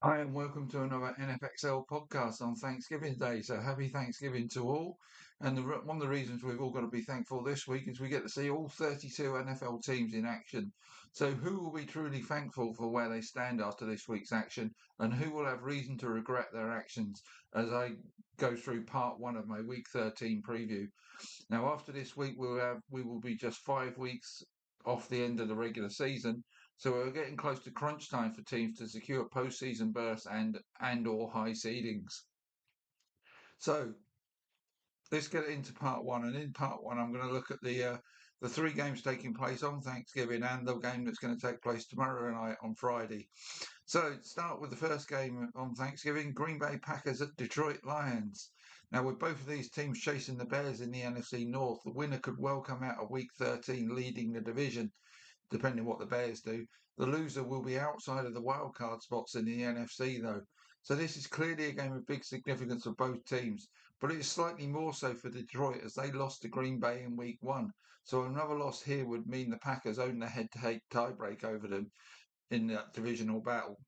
Hi, and welcome to another NFXL podcast on Thanksgiving Day. So happy Thanksgiving to all. And one of the reasons we've all got to be thankful this week is we get to see all 32 NFL teams in action. So who will be truly thankful for where they stand after this week's action, and who will have reason to regret their actions as I go through part one of my week 13 preview. Now, after this week, we will be just 5 weeks off the end of the regular season, so we're getting close to crunch time for teams to secure postseason berths and or high seedings. So let's get into part one. And in part one, I'm going to look at the three games taking place on Thanksgiving and the game that's going to take place tomorrow night on Friday. So start with the first game on Thanksgiving: Green Bay Packers at Detroit Lions. Now, with both of these teams chasing the Bears in the NFC North, the winner could well come out of Week 13 leading the division, depending what the Bears do. The loser will be outside of the wildcard spots in the NFC, though. So this is clearly a game of big significance for both teams, but it is slightly more so for Detroit as they lost to Green Bay in Week 1. So another loss here would mean the Packers own the head-to-head tiebreak over them in that divisional battle.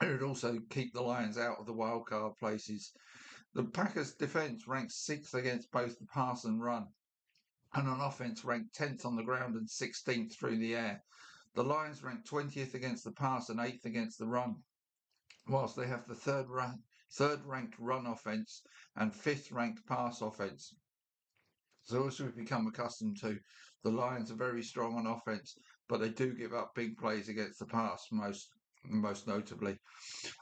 It would also keep the Lions out of the wildcard places. The Packers' defense ranks sixth against both the pass and run, and on offense ranked 10th on the ground and 16th through the air. The Lions ranked 20th against the pass and 8th against the run, whilst they have the third-ranked run offense and fifth-ranked pass offense. So as we've become accustomed to, the Lions are very strong on offense, but they do give up big plays against the pass, most notably.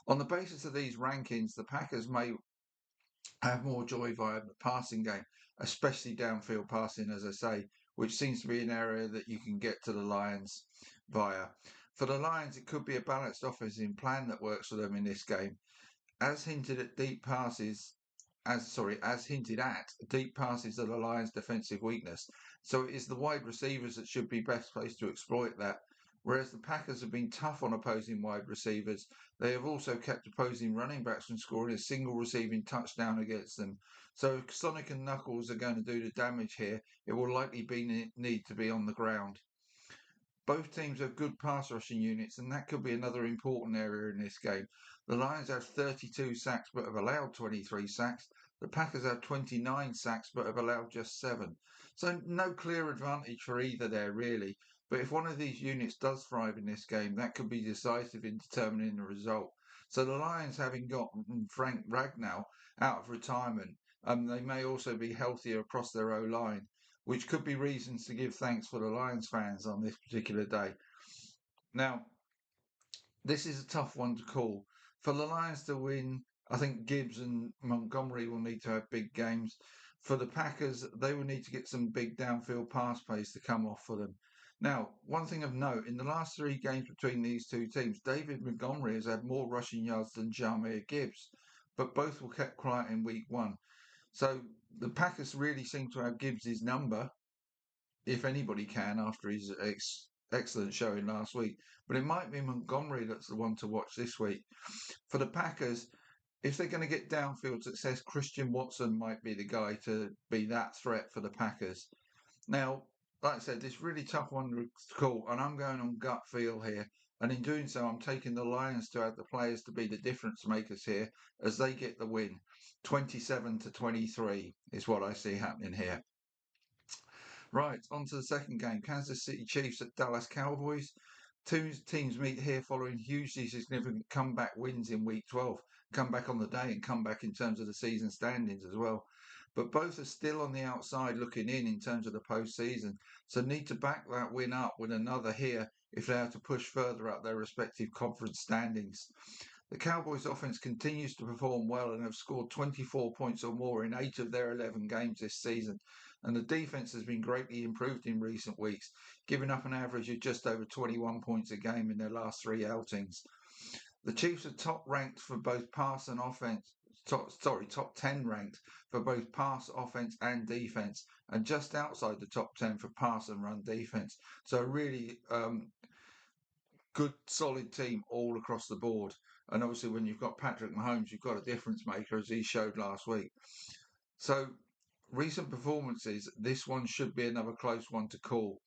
On the basis of these rankings, the Packers may have more joy via the passing game, especially downfield passing, as I say, which seems to be an area that you can get to the Lions via. For the Lions, it could be a balanced offensive plan that works for them in this game. As hinted at, deep passes are the Lions' defensive weakness. So it is the wide receivers that should be best placed to exploit that. Whereas the Packers have been tough on opposing wide receivers, they have also kept opposing running backs from scoring a single receiving touchdown against them. So if Sonic and Knuckles are going to do the damage here, it will likely need to be on the ground. Both teams have good pass rushing units, and that could be another important area in this game. The Lions have 32 sacks but have allowed 23 sacks. The Packers have 29 sacks but have allowed just 7. So no clear advantage for either there, really. But if one of these units does thrive in this game, that could be decisive in determining the result. So the Lions, having got Frank Ragnow out of retirement, they may also be healthier across their O-line, which could be reasons to give thanks for the Lions fans on this particular day. Now, this is a tough one to call. For the Lions to win, I think Gibbs and Montgomery will need to have big games. For the Packers, they will need to get some big downfield pass plays to come off for them. Now, one thing of note, in the last three games between these two teams, David Montgomery has had more rushing yards than Jahmyr Gibbs, but both were kept quiet in week 1. So the Packers really seem to have Gibbs' number, if anybody can, after his excellent showing last week. But it might be Montgomery that's the one to watch this week. For the Packers, if they're going to get downfield success, Christian Watson might be the guy to be that threat for the Packers. Now, like I said, this really tough one to call, and I'm going on gut feel here. And in doing so, I'm taking the Lions to have the players to be the difference makers here as they get the win. 27-23 is what I see happening here. Right, on to the second game. Kansas City Chiefs at Dallas Cowboys. Two teams meet here following hugely significant comeback wins in Week 12. Comeback on the day and comeback in terms of the season standings as well. But both are still on the outside looking in terms of the postseason. So need to back that win up with another here if they are to push further up their respective conference standings. The Cowboys' offense continues to perform well and have scored 24 points or more in 8 of their 11 games this season. And the defense has been greatly improved in recent weeks, giving up an average of just over 21 points a game in their last 3 outings. The Chiefs are top ranked for both pass and offense. Top 10 ranked for both pass, offense, and defense, and just outside the top 10 for pass and run defense. So, really good, solid team all across the board. And obviously, when you've got Patrick Mahomes, you've got a difference maker, as he showed last week. So, recent performances, this one should be another close one to call.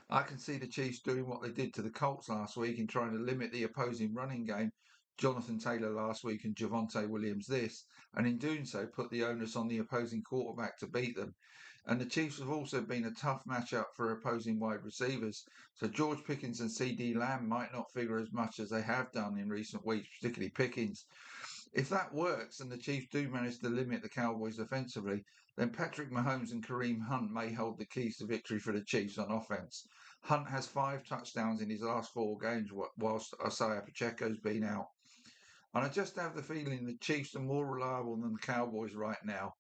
I can see the Chiefs doing what they did to the Colts last week in trying to limit the opposing running game. Jonathan Taylor last week and Javonte Williams this, and in doing so, put the onus on the opposing quarterback to beat them. And the Chiefs have also been a tough matchup for opposing wide receivers. So George Pickens and CD Lamb might not figure as much as they have done in recent weeks, particularly Pickens. If that works and the Chiefs do manage to limit the Cowboys offensively, then Patrick Mahomes and Kareem Hunt may hold the keys to victory for the Chiefs on offense. Hunt has 5 touchdowns in his last 4 games, whilst Isaiah Pacheco's been out. And I just have the feeling the Chiefs are more reliable than the Cowboys right now.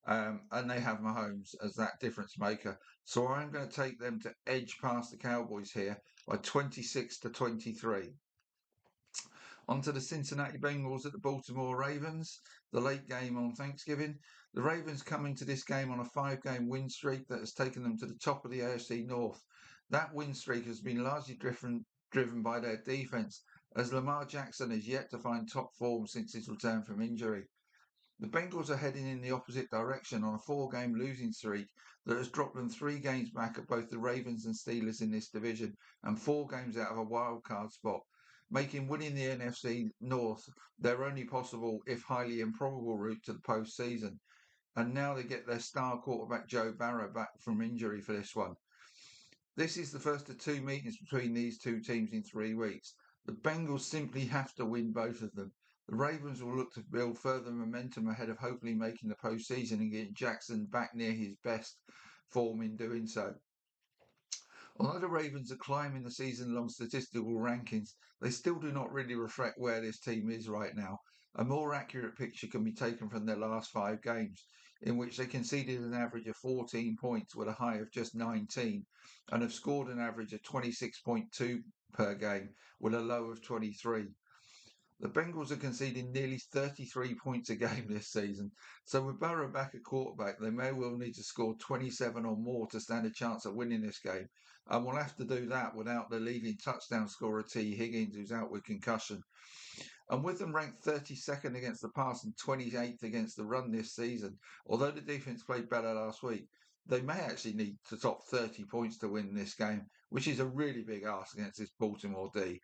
And they have Mahomes as that difference maker. So I'm going to take them to edge past the Cowboys here by 26-23. On to the Cincinnati Bengals at the Baltimore Ravens, the late game on Thanksgiving. The Ravens come into this game on a 5-game win streak that has taken them to the top of the AFC North. That win streak has been largely driven by their defense, as Lamar Jackson has yet to find top form since his return from injury. The Bengals are heading in the opposite direction on a 4-game losing streak that has dropped them 3 games back at both the Ravens and Steelers in this division and 4 games out of a wild card spot, making winning the NFC North their only possible, if highly improbable, route to the postseason. And now they get their star quarterback Joe Burrow back from injury for this one. This is the first of 2 meetings between these 2 teams in 3 weeks. The Bengals simply have to win both of them. The Ravens will look to build further momentum ahead of hopefully making the postseason and getting Jackson back near his best form in doing so. Although the Ravens are climbing the season-long statistical rankings, they still do not really reflect where this team is right now. A more accurate picture can be taken from their last 5 games, in which they conceded an average of 14 points with a high of just 19, and have scored an average of 26.2 per game with a low of 23. The Bengals are conceding nearly 33 points a game this season, so with Burrow back at quarterback, they may well need to score 27 or more to stand a chance at winning this game, and will have to do that without the leading touchdown scorer T. Higgins, who's out with concussion. And with them ranked 32nd against the pass and 28th against the run this season, although the defense played better last week, they may actually need to top 30 points to win this game, which is a really big ask against this Baltimore D.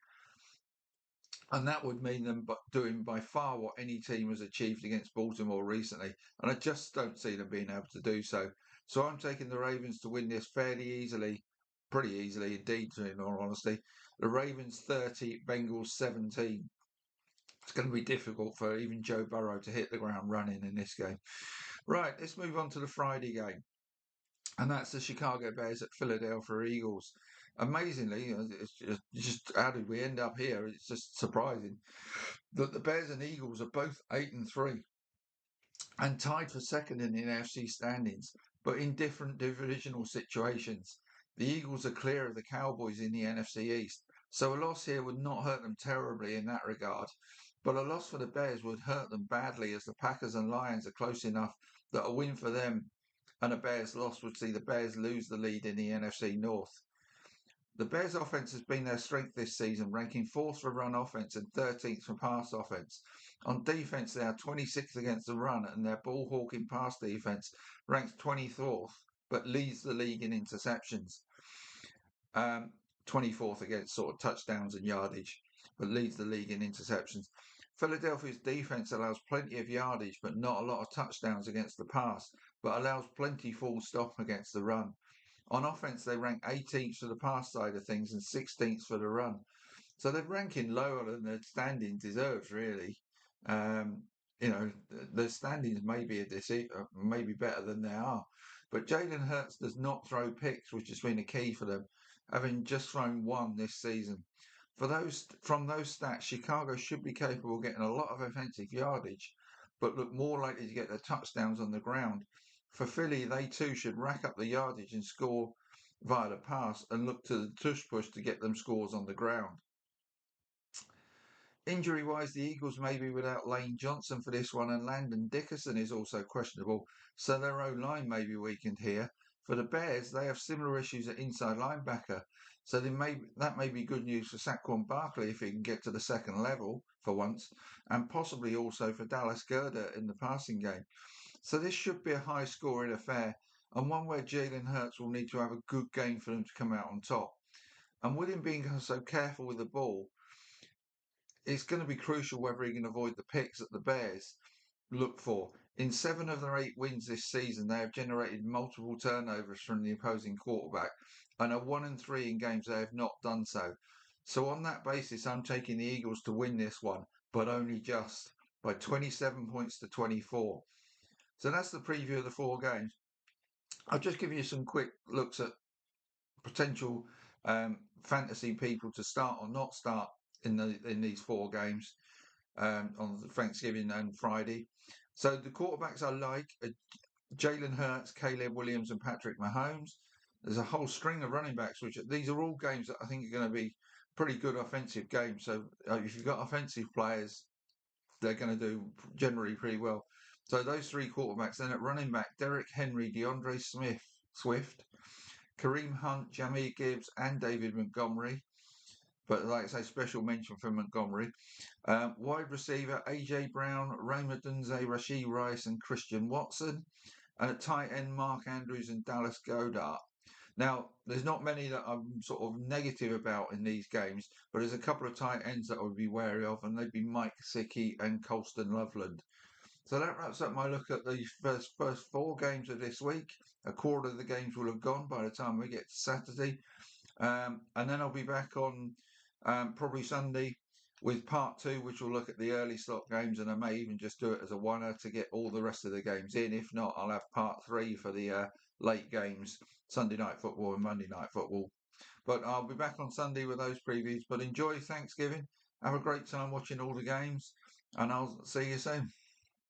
And that would mean them doing by far what any team has achieved against Baltimore recently. And I just don't see them being able to do so. So I'm taking the Ravens to win this fairly easily, pretty easily indeed, in all honesty. The Ravens 30, Bengals 17. It's going to be difficult for even Joe Burrow to hit the ground running in this game. Right, let's move on to the Friday game. And that's the Chicago Bears at Philadelphia Eagles. Amazingly, it's just how did we end up here? It's just surprising that the Bears and Eagles are both 8-3 and tied for second in the NFC standings, but in different divisional situations. The Eagles are clear of the Cowboys in the NFC East, so a loss here would not hurt them terribly in that regard. But a loss for the Bears would hurt them badly, as the Packers and Lions are close enough that a win for them and a Bears loss would see the Bears lose the lead in the NFC North. The Bears' offense has been their strength this season, ranking 4th for run offense and 13th for pass offense. On defense, they are 26th against the run, and their ball hawking pass defense ranks 24th, but leads the league in interceptions. 24th against sort of touchdowns and yardage, but leads the league in interceptions. Philadelphia's defense allows plenty of yardage, but not a lot of touchdowns against the pass, but allows plenty full stop against the run. On offense, they rank 18th for the pass side of things and 16th for the run. So they're ranking lower than their standing deserves, really. The standings may be maybe better than they are. But Jalen Hurts does not throw picks, which has been a key for them, having just thrown 1 this season. From those stats, Chicago should be capable of getting a lot of offensive yardage, but look more likely to get their touchdowns on the ground. For Philly, they too should rack up the yardage and score via the pass and look to the tush push to get them scores on the ground. Injury-wise, the Eagles may be without Lane Johnson for this one, and Landon Dickerson is also questionable, so their O-line may be weakened here. For the Bears, they have similar issues at inside linebacker, so that may be good news for Saquon Barkley if he can get to the second level for once, and possibly also for Dallas Goedert in the passing game. So this should be a high-scoring affair, and one where Jalen Hurts will need to have a good game for them to come out on top. And with him being so careful with the ball, it's going to be crucial whether he can avoid the picks that the Bears look for. In 7 of their 8 wins this season, they have generated multiple turnovers from the opposing quarterback and are 1-3 in games they have not done so. So on that basis, I'm taking the Eagles to win this one, but only just by 27 points to 24. So that's the preview of the 4 games. I'll just give you some quick looks at potential fantasy people to start or not start in these 4 games on Thanksgiving and Friday. So the quarterbacks I like are Jalen Hurts, Caleb Williams, and Patrick Mahomes. There's a whole string of running backs, which these are all games that I think are going to be pretty good offensive games. So if you've got offensive players, they're going to do generally pretty well. So those 3 quarterbacks. Then at running back, Derrick Henry, DeAndre Swift, Kareem Hunt, Jameer Gibbs, and David Montgomery. But like I say, special mention for Montgomery. Wide receiver, A.J. Brown, Raymond Dunze, Rashee Rice, and Christian Watson. And at tight end, Mark Andrews and Dallas Goedert. Now, there's not many that I'm sort of negative about in these games, but there's a couple of tight ends that I would be wary of, and they'd be Mike Gesicki and Colston Loveland. So that wraps up my look at the first 4 games of this week. A quarter of the games will have gone by the time we get to Saturday. And then I'll be back on probably Sunday with part 2, which will look at the early slot games, and I may even just do it as a one-er to get all the rest of the games in. If not, I'll have part 3 for the late games, Sunday night football and Monday night football. But I'll be back on Sunday with those previews. But enjoy Thanksgiving. Have a great time watching all the games, and I'll see you soon.